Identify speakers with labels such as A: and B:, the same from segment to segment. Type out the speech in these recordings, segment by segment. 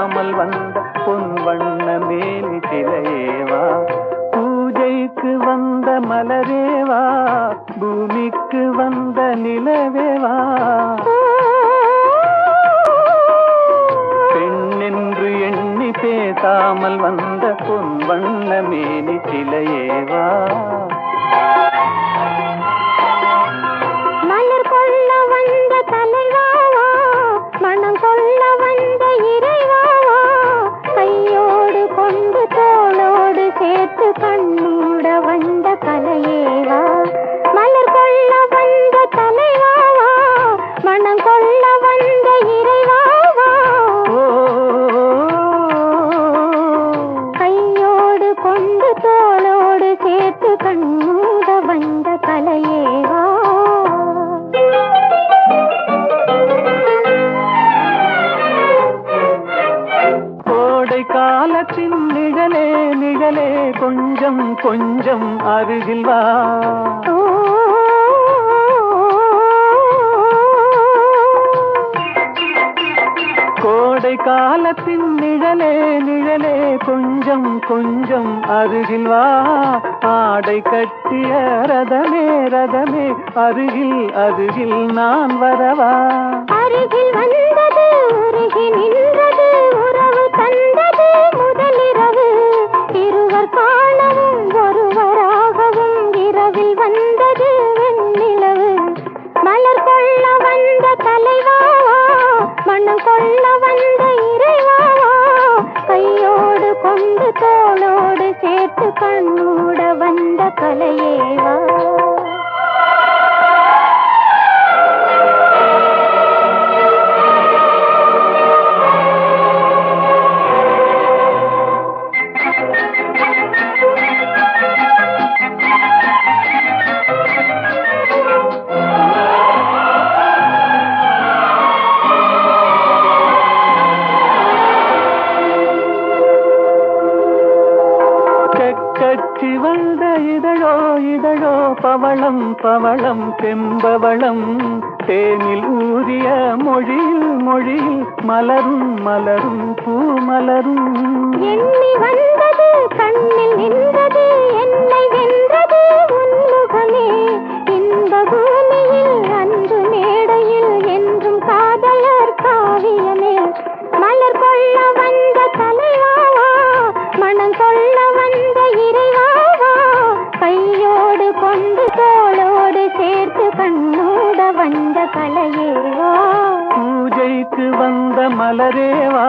A: பேசாமல் வந்த பொன் வண்ண மேனி சிலையேவா, பூஜைக்கு வந்த மலரேவா, பூமிக்கு வந்த நிலவேவா, பெண்ணென்று எண்ணி பேசாமல் வந்த பொன் வண்ண மேனி சிலையேவா.
B: மலர் கொள்ள வந்த தலைவாவா, மனம் கொள்ள வந்த இறைவாவா, கையோடு கொண்டு தோளோடு சேர்த்து கண்ணூட வந்த கலையேவா. மலர் கொள்ள வந்த தலைவாவா, மனம் கொள்ள வந்த இறைவாவா, கையோடு கொண்டு தோளோடு சேர்த்து கண்ணூட வந்த கலையேவா.
A: கோடை காலத்தின் நிழலே நிழலே கொஞ்சம் கொஞ்சம் அருகில் வா, கோடை காலத்தின் நிழலே நிழலே கொஞ்சம் கொஞ்சம் அருகில் வா, ஆடை கட்டிய ரதமே ரதமே அருகில் அருகில் நான் வரவா.
B: அருகில் வந்தது உருகி நின்றது உறவு தந்தது முதலிரவு, இருவர் காணவும் ஒருவராகவும் இரவில் வந்தது வெண்ணிலவு. மலர் கொள்ள வந்த தலைவாவா, மனம் கொள்ள வந்த இறைவாவா, கையோடு கொண்டு தோளோடு சேர்த்து கண்ணூட வந்த கலையேவா.
A: கட்சி வந்த இதழோ இதழோ பவளம் பவளம் செம்பவளம், தேனில் ஊறிய மொழியில் மொழியில் மலரும் மலரும் பூமலரும்.
B: எண்ணி வந்தது கண்ணில் நின்றது என்னை வென்றது உன்முகமே, இந்த பூமியில் அன்று மேடையில் என்றும் காதலர் காவியமே. மலர் கொள்ள வந்த தலைவாவா, மனம் கொள்ள வந்த இறைவாவா, கையோடு கொண்டு தோளோடு சேர்த்து கண்ணூட வந்த கலையேவா.
A: பூஜைக்கு வந்த மலரேவா,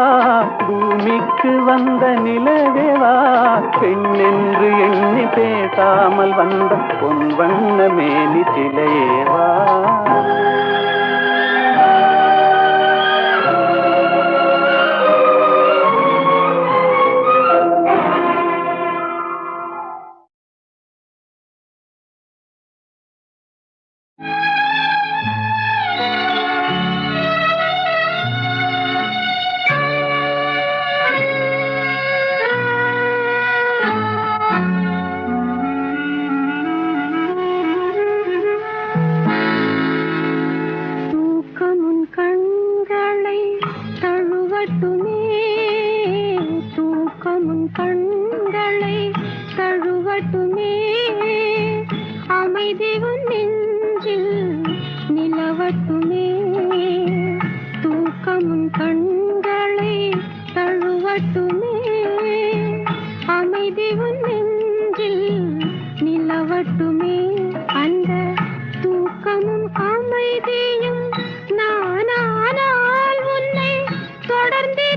A: பூமிக்கு வந்த நிலவேவா, பெண்ணென்று எண்ணி பேசாமல் வந்த பொன் வண்ண மேனி சிலையேவா.
B: அமைதி உன் நெஞ்சில் நிலவட்டுமே, தூக்கமுன் கண்களை தழுவட்டுமே. அமைதி உன் நெஞ்சில் நிலவட்டுமே, அந்த தூக்கமும் அமைதியும் நானால் உன்னை தொடர்ந்து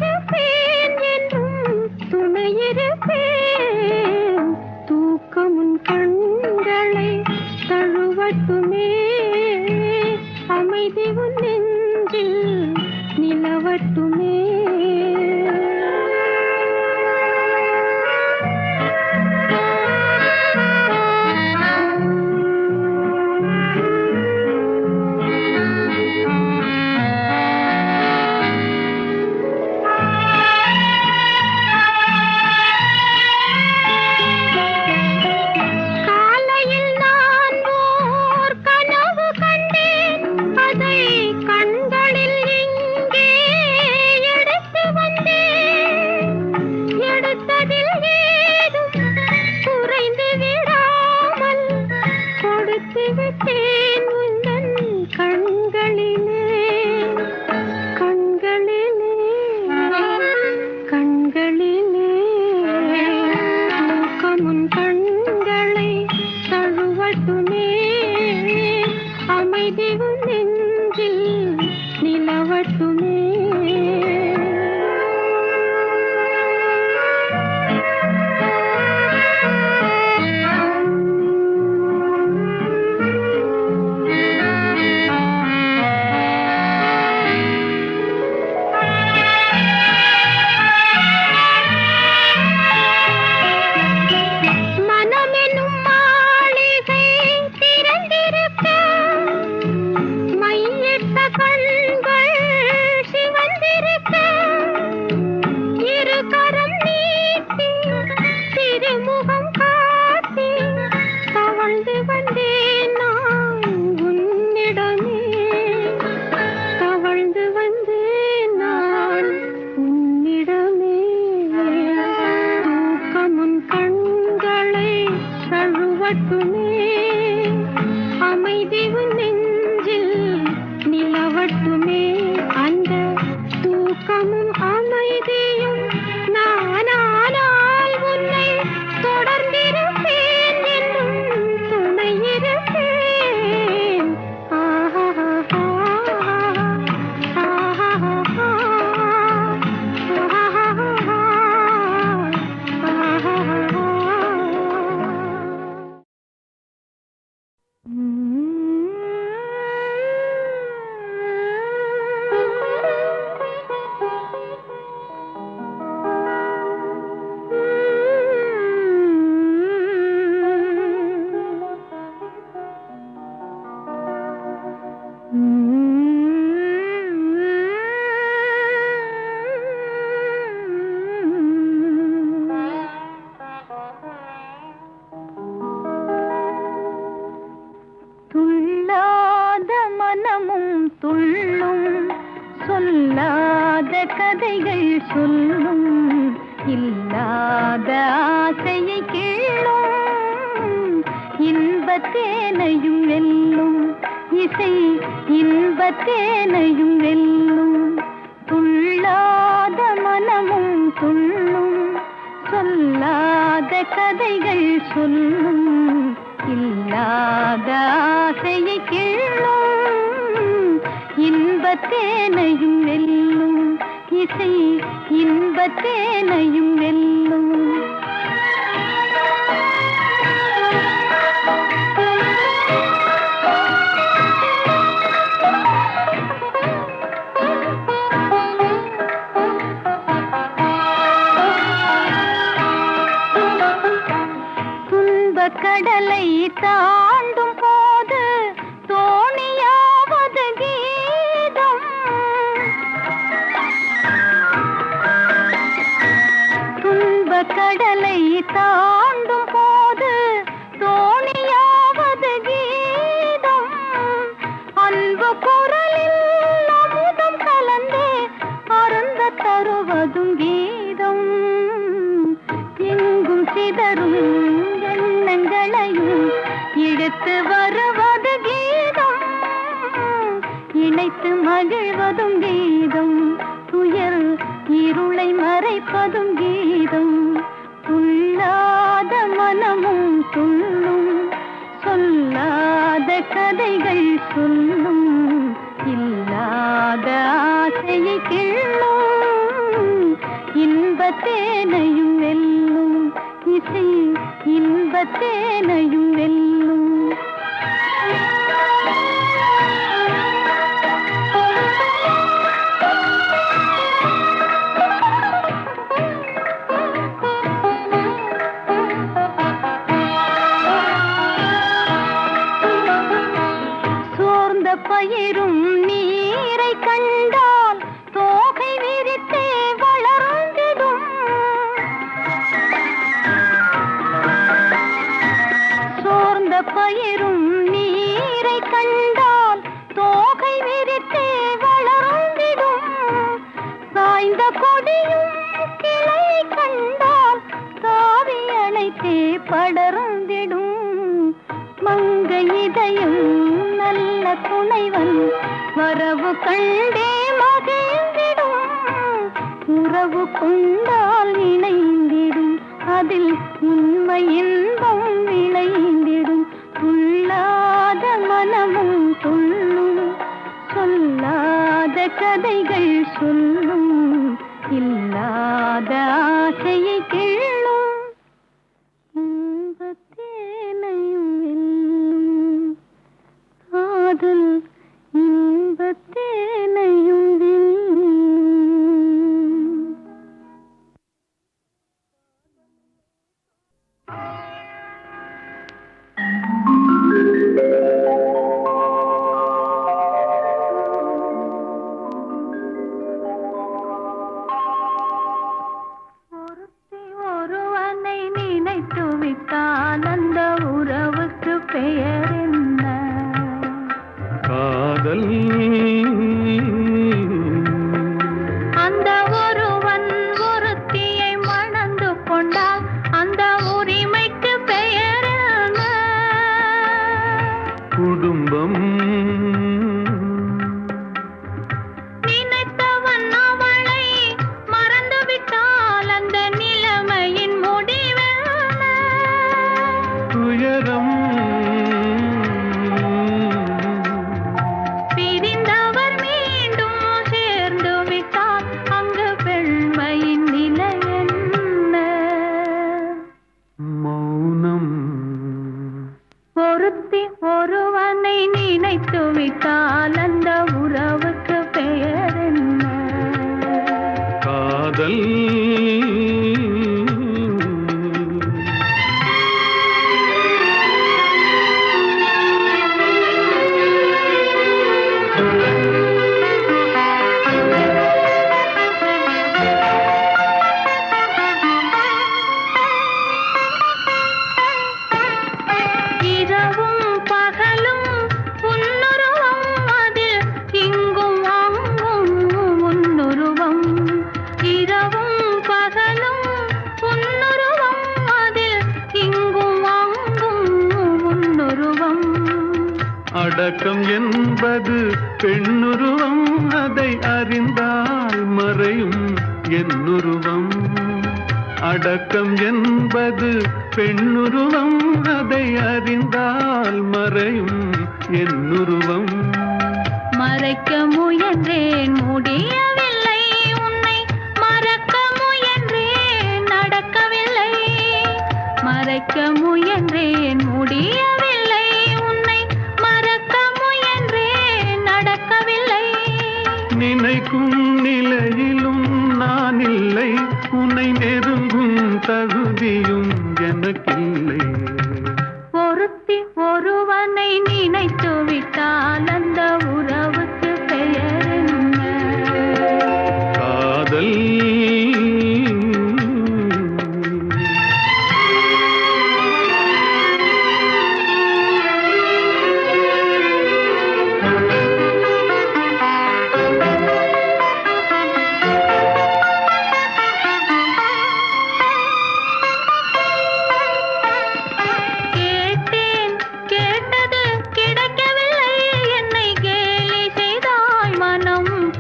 B: இன்பத்தேனையும் வெல்லும் இசை இன்பத்தேனையும் வெல்லும் துள்ளாத மனமும் துள்ளும் சொல்லாத கதைகள் சொல்லும் இல்லாத ஆசையை கிள்ளும் இன்பத்தேனையும் வெல்லும் இசை இன்பத்தேனையும் வெல்லும் கடலை தாண்டும் போது தோணியாவது கீதம் துன்ப கடலை தாண்டும் போது தோணியாவது கீதம் அன்பு குரலில் அமுதம் கலந்தே அருந்த தருவதும் கீதம் எங்கும் சிதறும் எண்ணங்களையும் இழுத்து வருவது கீதம் இணைத்து மகிழ்வதும் கீதம் துயர் இருளை மறைப்பதும் கீதம் துள்ளாத மனமும் துள்ளும் சொல்லாத கதைகள் சொல்லும் இல்லாத ஆசையை கிள்ளும் இன்பத்தேனையும் வெல்லும் இசை இன்பத்தேனையும் வெல்லும் சோர்ந்த பயிரும் நீரை கண்டால் தோகை விரித்தே வளர்ந்திடும் சோர்ந்த பயிரும் நீரை கண்டால் தோகை விரித்தே வளர்ந்திடும் சாய்ந்த கொடியும் கிளை கண்டால் தாவி அணைத்தே படர்ந்திடும் மங்க இதயம் நல்ல துணைவன் வரவு கண்டே மகிழ்ந்திடும் உறவு கொண்டால் இணைந்திடும் அதில் உண்மை இன்பம் விளைந்திடும் துள்ளாத மனமும் துள்ளும் சொல்லாத கதைகள் சொல்லும் இல்லாத ஆசையை கிள்ளும் இன்பத்தேனையும் வெல்லும் காதல் இன்பத்தேனையும் வெல்லும் ஒருத்தி ஒருவனை நினைத்து விட்டால் அந்த உறவுக்கு பெயர் என்ன?
A: காதல்.
B: அந்த ஒருவன் ஒருத்தியை மணந்து கொண்டால் அந்த உரிமைக்கு பெயர் என்ன?
A: குடும்பம்.
B: நினைத்தவன் அவளை மறந்து விட்டால் அந்த நிலைமையின் முடிவென்ன?
A: துயரம்.
B: பிரிந்தவர் மீண்டும் சேர்ந்து விட்டால் அங்கு பெண்மையின் நிலை என்ன?
A: மௌனம்.
B: ஒருத்தி ஒருவனை நினைத்து விட்டால் அந்த உறவுக்கு பெயர் என்ன?
A: காதல்.
B: இரவும் பகலும் உன்னுருவம் அதில் இங்கும் அங்கும் உன்னுருவம் இரவும்
A: அடக்கம் என்பது பெண்ணுருவம், அதை அறிந்தால் மறையும் என்னுருவம். அடக்கம் என்பது பெண்ணுருவம், அதை அறிந்தால் மறையும் என்னுருவம்.
B: மறைக்க முயன்றேன் முடியவில்லை, உன்னை மறக்க முயன்றேன் நடக்கவில்லை. மறைக்க முயன்றேன் முடியவில்லை, உன்னை மறக்க முயன்றேன் நடக்கவில்லை.
A: நினைக்கும் நிலையிலும் நான் இல்லை, உன்னை நெருங்கும் தகுதியும் எனக்கில்லை.
B: ஒருத்தி ஒருவனை நினைத்து விட்டால் அந்த உறவுக்கு பெயர் என்ன?
A: காதல்.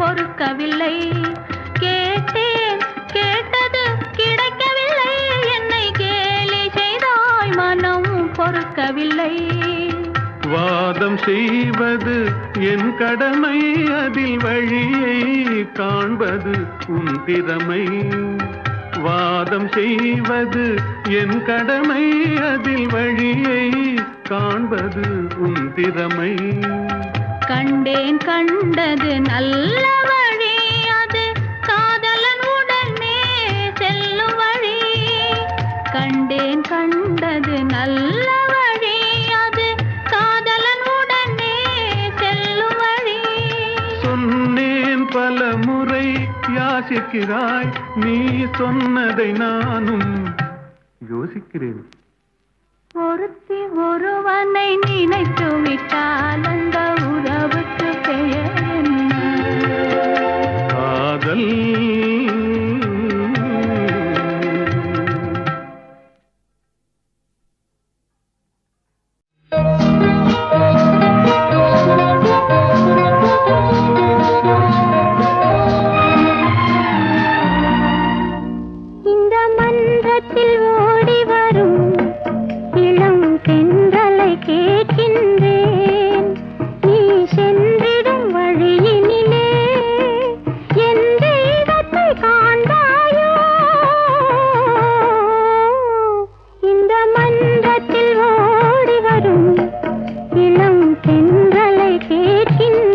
B: பொறுக்கவில்லை. கேட்டேன் கேட்டது கிடைக்கவில்லை, என்னை கேலி செய்தாய் மனம் பொறுக்கவில்லை.
A: வாதம் செய்வது என் கடமை, அதில் வழியை காண்பது உன் திறமை. வாதம் செய்வது என் கடமை, அதில் வழியை காண்பது உன் திறமை.
B: கண்டேன் கண்டது நல்ல வழி, அது காதலன் உடனே செல்லும் வழி. கண்டேன் கண்டது நல்ல வழி, அது காதலன் உடனே செல்லும் வழி.
A: சொன்னேன் பல முறை யாசிக்கிறாய், நீ சொன்னதை நானும் யோசிக்கிறேன்.
B: ஒருத்தி ஒருவனை நினைத்து விட்டால் அந்த உறவுக்கு பெயர் என்ன?
A: காதல்.
B: இந்த மன்றத்தில் ஓடி வரும் இளம் தென்றலை கேட்கின்றேன், நீ சென்றிடும் வழியினிலே என் தெய்வத்தை காண்பாயோ? இந்த மன்றத்தில் ஓடி வரும் இளம் தென்றலை கேட்கின்றேன்.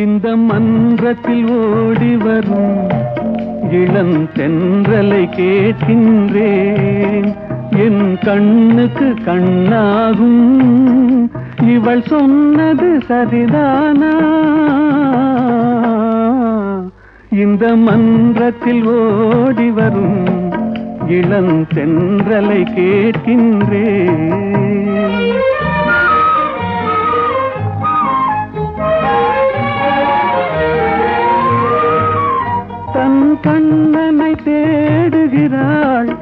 A: இந்த மன்றத்தில் ஓடி வரும் இளம் தென்றலை கேட்கின்றேன், என் கண்ணுக்கு கண்ணாகும் இவள் சொன்னது சரிதானா? இந்த மன்றத்தில் ஓடி வரும் இளந்தென்றலை கேட்கின்றேன். தன் கண்ணனை தேடுகிறாள்,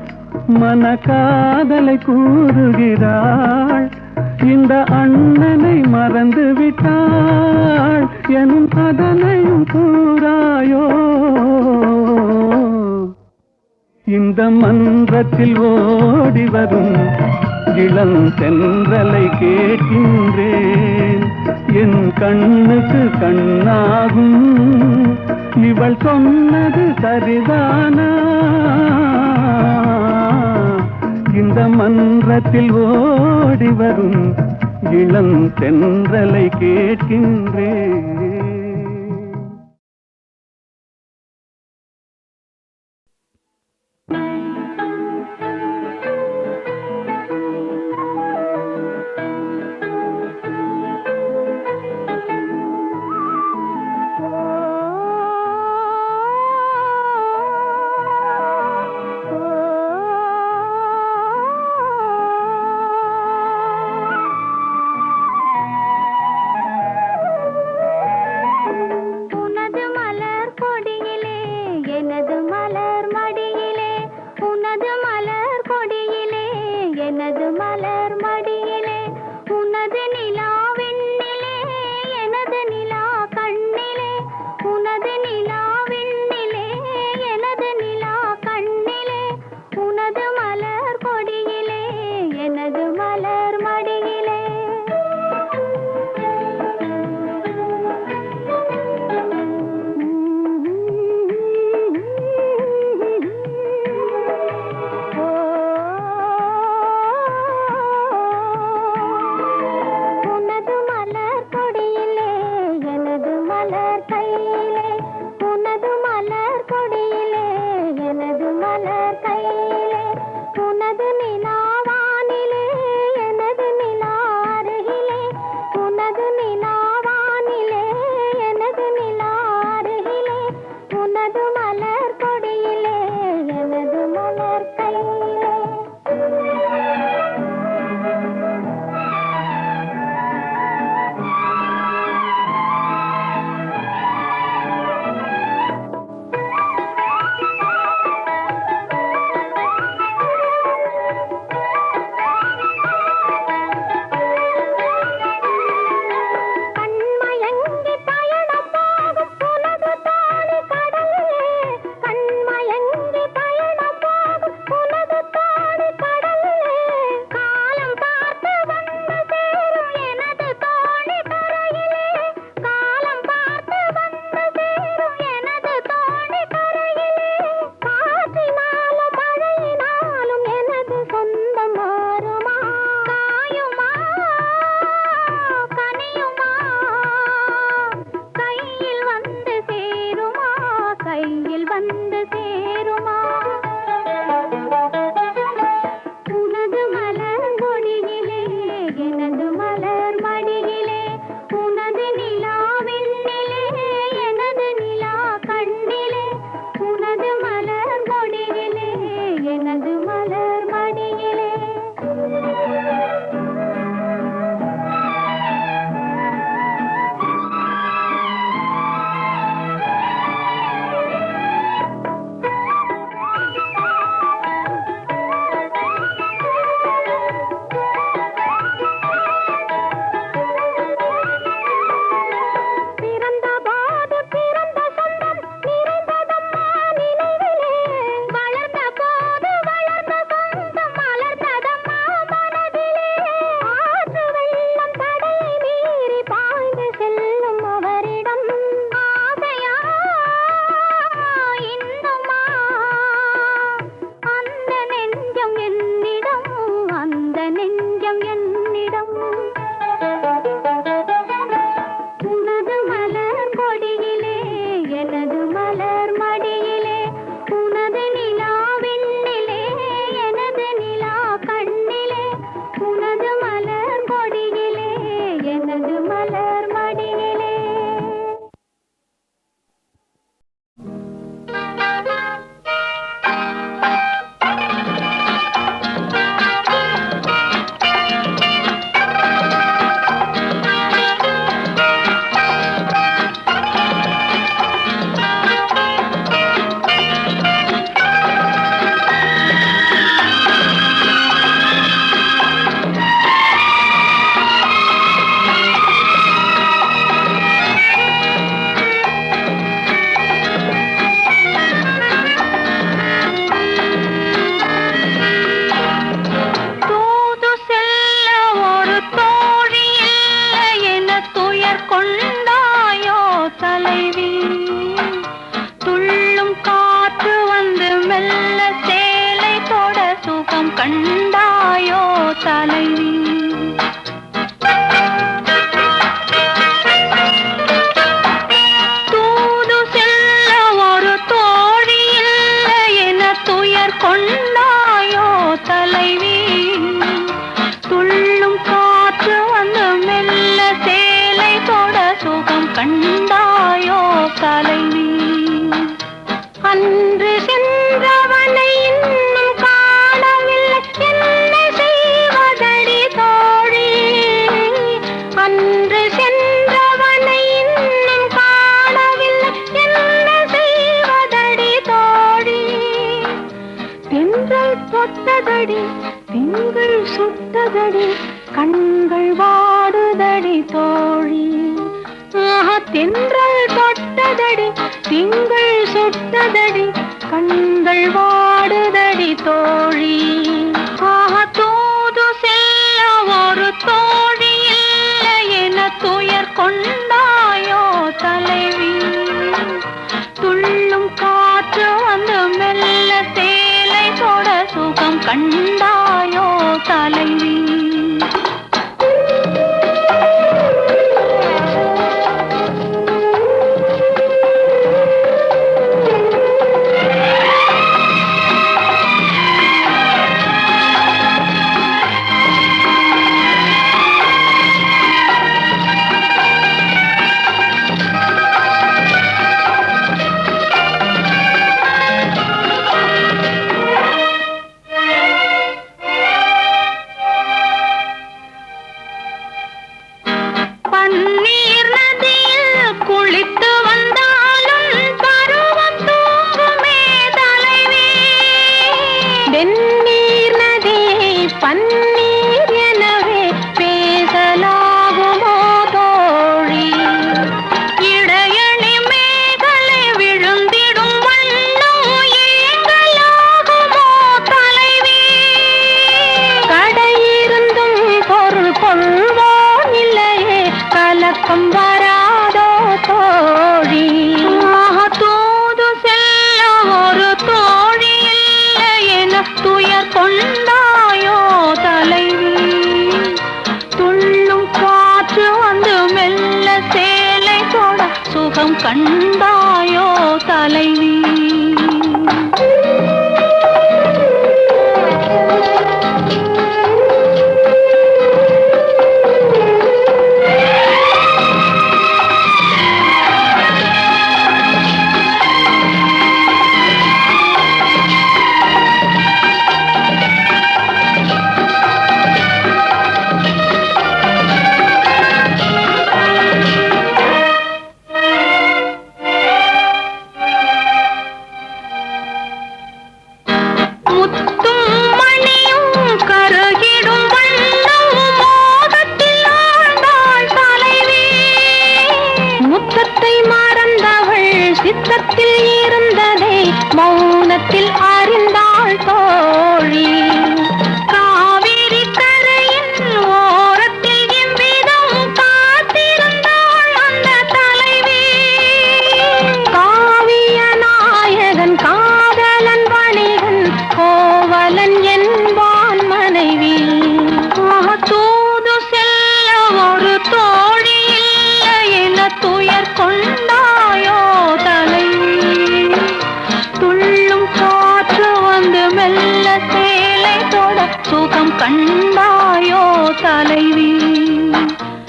A: மனக்காதலை கூறுகிறாள். இந்த அண்ணனை மறந்து விட்டாள் எனும் அதனையும் கூறாயோ. இந்த மன்றத்தில் ஓடி வரும் இளந்தென்றலை கேட்கின்றேன். என் கண்ணுக்கு கண்ணாகும் இவள் சொன்னது சரிதானா? இந்த மன்றத்தில் ஓடி வரும் இளந்தென்றலை கேட்கின்றேன்.
B: துயர் கொண்டாயோ தலைவி துள்ளும் காற்று வந்து மெல்ல சேலை தொட சுகம் கண்டாயோ தலைவி தூது செல்ல ஒரு தோழி இல்லை என துயர் கொண்டாயோ தலைவி துள்ளும் காற்று வந்து மெல்ல சேலை தொட சுகம் கண்டாயோ தலைவி அன்று சென்றவனை இன்னும் காணவில்லை என்ன செய்வதடி தோழி அன்று சென்றவனை இன்னும் காணவில்லை என்ன செய்வதடி தோழி தென்றல் தொட்டதடி திங்கள் சுட்டதடி கண்கள் வாடுதடி தோழி தென்றல் தொட்டதடி திங்கள் சுட்டதடி கண்கள் வாடுதடி தோழி தூது செல்ல ஒரு தோழி இல்லை என துயர் கொண்டாயோ தலைவி துள்ளும் காற்று வந்து மெல்ல சேலை தொட சுகம் கண்டாயோ தலைவி பன்னீர் நதியில் குளித்து வந்தாலும் பருவம் தூங்குமே தலைவி வெந்நீர் நதியை பன்னீர் எனவே பேசலாகுமோ தோழி இடையணி மேகலை விழுந்திடும் வண்ணம் ஏங்கலாகுமோ தலைவி கடையிருந்தும் பொருள் கொள்வோம் இல்லையே கலக்கம் வராதோ தோழி தூது செல்ல ஒரு தோழி இல்லை என துயர் கொண்டாயோ தலைவி துள்ளும் காற்று வந்து மெல்ல சேலை தொட சுகம் கண்டாயோ தலைவி சித்தத்தில் இருந்ததை மௌனத்தில் அறிந்தாள் தோழி காவிரி கரையின் ஓரத்தில் எவ்விதம் காத்திருந்தாள் அந்த தலைவி காவிய நாயகன் காதலன் வணிகன் கோவலன் என்பான் மனைவி தூது செல்ல ஒரு தோழி இல்லை என துயர் கொண்டாயோ துள்ளும் காற்று வந்து மெல்ல சேலை தொட சுகம் கண்டாயோ தலைவி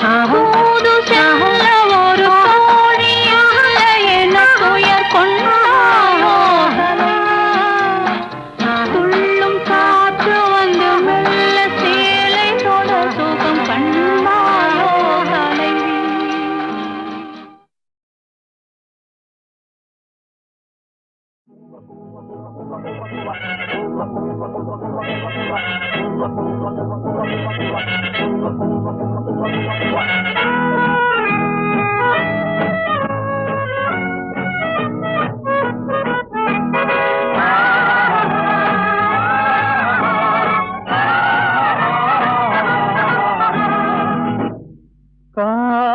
B: தூது செல்ல ஒரு தோழி இல்லை என துயர் கொண்டாயோ துள்ளும் காற்று வந்து மெல்ல சேலை தொட சுகம் கண்டாயோ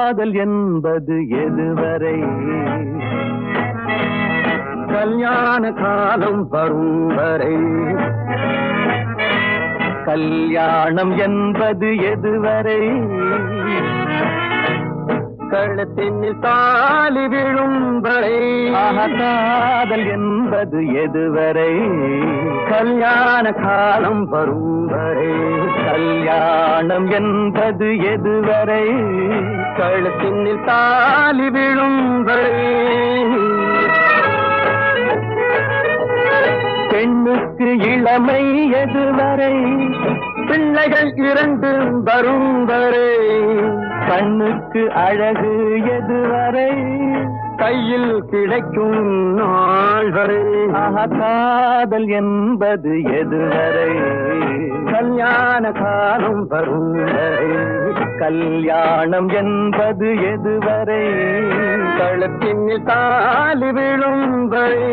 A: காதல் என்பது எதுவரை கல்யாண காலம் வரும் வரை கல்யாணம் என்பது எதுவரை கழுத்தினில் தாலி விழும் வரை காதல் என்பது எதுவரை கல்யாண காலம் வரும் வரை கல்யாணம் என்பது எதுவரை கழுத்தினில் தாலி விழும் வரை பெண்ணுக்கு இளமை எதுவரை பிள்ளைகள் இரண்டு வரும் வரை கண்ணுக்கு அழகு எதுவரை கையில் கிடைக்கும் நாள் வரை காதல் என்பது எதுவரை கல்யாண காலம் வரும் வரை கல்யாணம் என்பது எதுவரை கழுத்தினில் தாலி விழும் வரை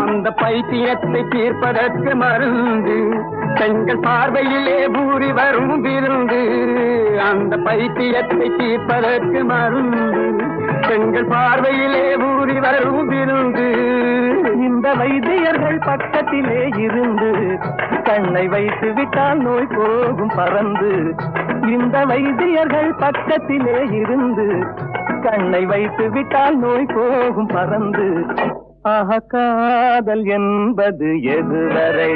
A: அந்த பைத்தியத்தை தீர்ப்பதற்கு மருந்து பெண்கள் பார்வையிலே பூரி வரும் விருந்து அந்த பைத்தியத்தை தீர்ப்பதற்கு மருந்து பெண்கள் பார்வையிலே பூரி வரும் விருந்து இந்த வைத்தியர்கள் பக்கத்திலே இருந்து கண்ணை வைத்து விட்டால் நோய் போகும் பறந்து இந்த வைத்தியர்கள் பக்கத்திலே இருந்து கண்ணை வைத்து விட்டால் நோய் போகும் பறந்து காதல் என்பது எதுவரை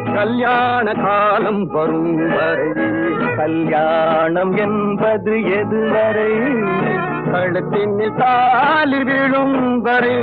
A: கல்யாண காலம் வரும் வரை கல்யாணம் என்பது எதுவரை கழுத்தினில் தாலி விழும் வரை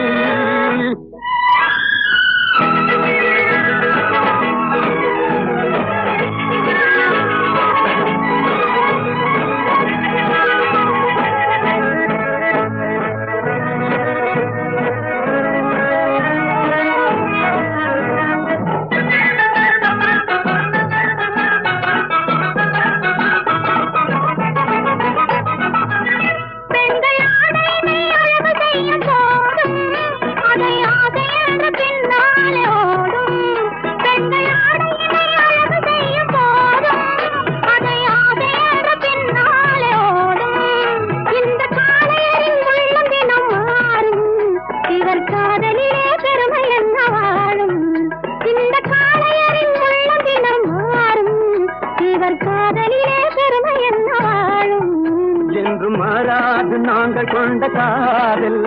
A: நாங்கள் கொண்ட காதல்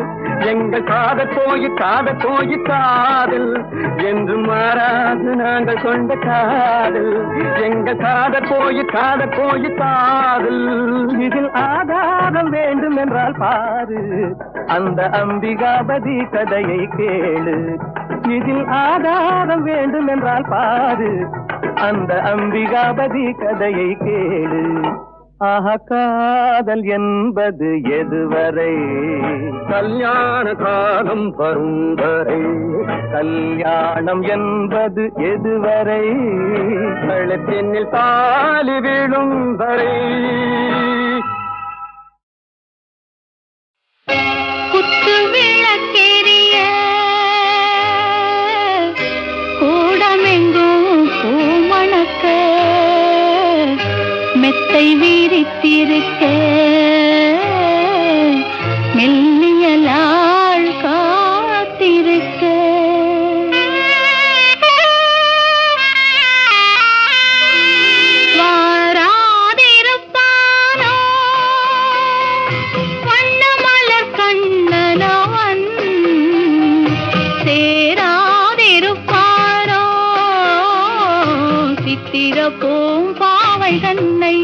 A: எங்கள் காதல் போய் காதல் என்று மாறாது நாங்கள் கொண்ட காதல் எங்கள் காதல் போய் காதல் இதில் ஆதாரம் வேண்டும் என்றால் பாரு அந்த அம்பிகாபதி கதையை கேளு இதில் ஆதாரம் வேண்டும் என்றால் பாரு அந்த அம்பிகாபதி கதையை கேளு காதல் என்பது எதுவரை கல்யாண காலம் வரும் வரை கல்யாணம் என்பது எதுவரை கழுத்தினில் தாலி விழும் வரை
B: குத்து விளக்கெரிய கூடமெங்கும் பூமணக்க மெத்தை வீரித்திருக்க மெல்லியலாள் காத்திருக்க வாராதிருப்பானோ வண்ணமலர் கண்ணனவன் சேரா சித்திர பூம்பாவை தன்னை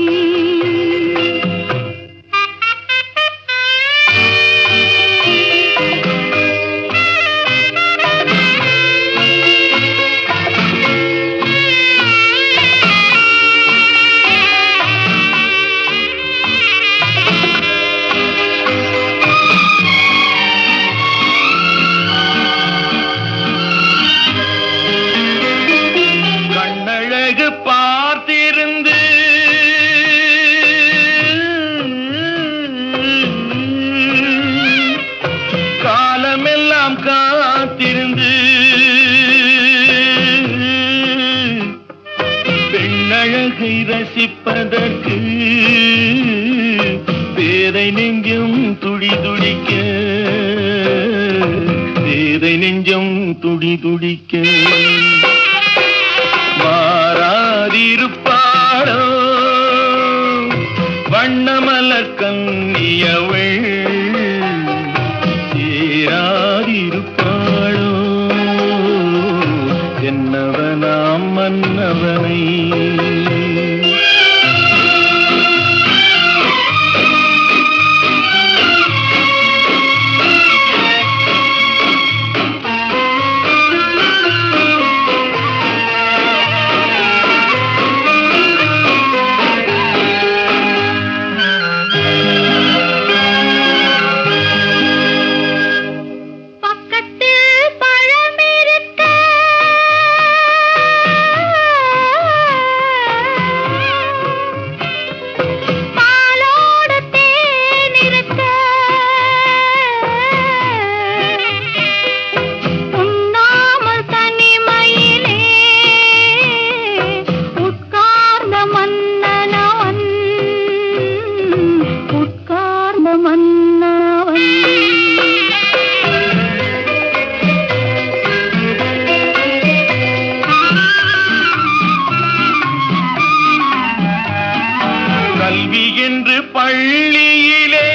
A: பார்த்திருந்து காலமெல்லாம் காத்திருந்து பெண்ணழகை ரசிப்பதற்கு பேதை நெஞ்சம் துடி துடிக்க பேதை நெஞ்சம் துடி துடிக்க மாறாதிருப்பாளோ வண்ணமலர் கண்ணியவள் சேராதிருப்பாளோ என்னவனாம் மன்னவனை கல்வி என்று பள்ளியிலே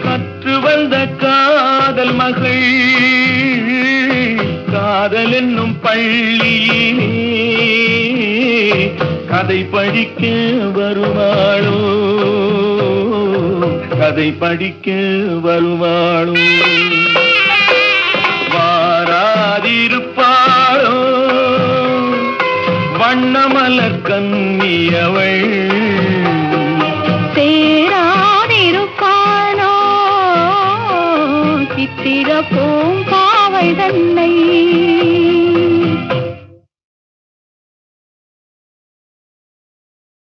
A: கற்று வந்த காதல் மகள் காதல் என்னும் பள்ளியிலே கதை படிக்க வருவாளோ கதை படிக்க வருவாளோ வாராதிருப்பாளோ வண்ணமலர் கண்ணியவள்
B: சேராதிருப்பானோ சித்திர பூம்பாவை தன்னை